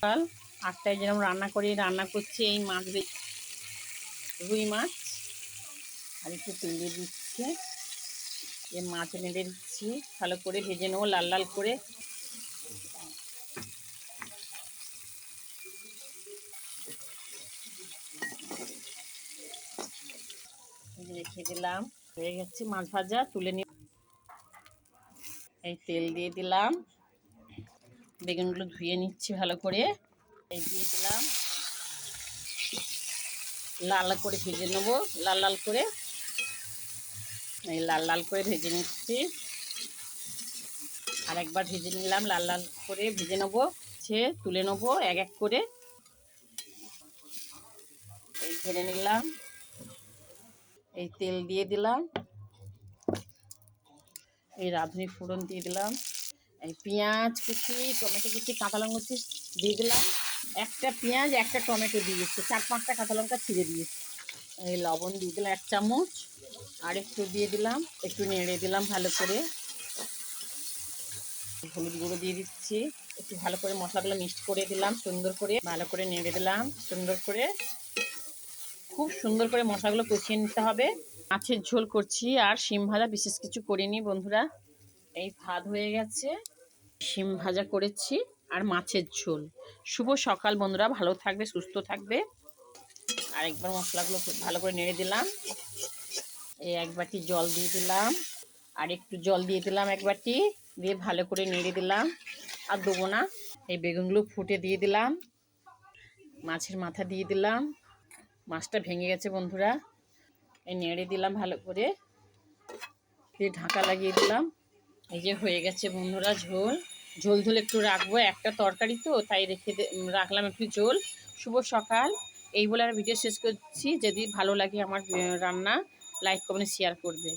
সকাল 8টায় যেরকম রান্না করছি এই মাছ, রুই মাছ। আর একটু তেল দিয়ে দিচ্ছি, এই মাছ নেড়ে দিচ্ছি, ভালো করে ভেজে নেবো লাল লাল করে। রেখে দিলাম, হয়ে গেছে মাছ ভাজা, তুলে নিয়ে এই তেল দিয়ে দিলাম, বেগুনগুলো ধুয়ে নিচ্ছি ভালো করে, এই দিয়ে দিলাম, লাল লাল করে ভেজে নেবো, লাল লাল করে, এই লাল লাল করে ভেজে নিচ্ছি। আর একবার ভেজে নিলাম, লাল লাল করে ভেজে নেবো, তুলে নেবো এক এক করে। এই ঢেলে নিলাম, এই তেল দিয়ে দিলাম, এই রাঁধুনি ফোড়ন দিয়ে দিলাম, এই পেঁয়াজ কুচি, টমেটো কুচি, কাঁচা লঙ্কা কুচি দিয়ে দিলাম। একটা পেঁয়াজ একটা টমেটো দিয়েছি, 4-5টা কাঁচা লঙ্কা ছিঁড়ে দিয়েছি। এই লবণ দিয়ে দিলাম 1 চামচ, আর একটু দিয়ে দিলাম, একটু নেড়ে দিলাম ভালো করে। হলুদ গুঁড়ো দিয়ে দিচ্ছি, একটু ভালো করে মশলাগুলো মিক্সড করে দিলাম, সুন্দর করে ভালো করে নেড়ে দিলাম, সুন্দর করে, খুব সুন্দর করে মশলাগুলো কষিয়ে নিতে হবে। মাছের ঝোল করছি, আর শিম ভাজা বিশেষ কিছু করিনি বন্ধুরা। এই ভাত হয়ে গেছে, শিম ভাজা করেছি আর মাছের ঝোল। শুভ সকাল বন্ধুরা, ভালো থাকবে, সুস্থ থাকবে। আর একবার মশলাগুলো ভালো করে নেড়ে দিলাম, এই 1 বাটি জল দিয়ে দিলাম, আর একটু জল দিয়ে দিলাম 1 বাটি, দিয়ে ভালো করে নেড়ে দিলাম, আর দেবো না। এই বেগুনগুলো ফুটে দিয়ে দিলাম, মাছের মাথা দিয়ে দিলাম, মাছটা ভেঙে গেছে বন্ধুরা। এই নেড়ে দিলাম ভালো করে, দিয়ে ঢাকা লাগিয়ে দিলাম। এই যে হয়ে গেছে বন্ধুরা ঝোল। ঝোল ঝোল একটু রাখবো, একটা তরকারি তো তাই রাখলাম একটু ঝোল। শুভ সকাল, এই বলে আর ভিডিও শেষ করছি। যদি ভালো লাগে আমার রান্না, লাইক কমেন্ট শেয়ার করবে।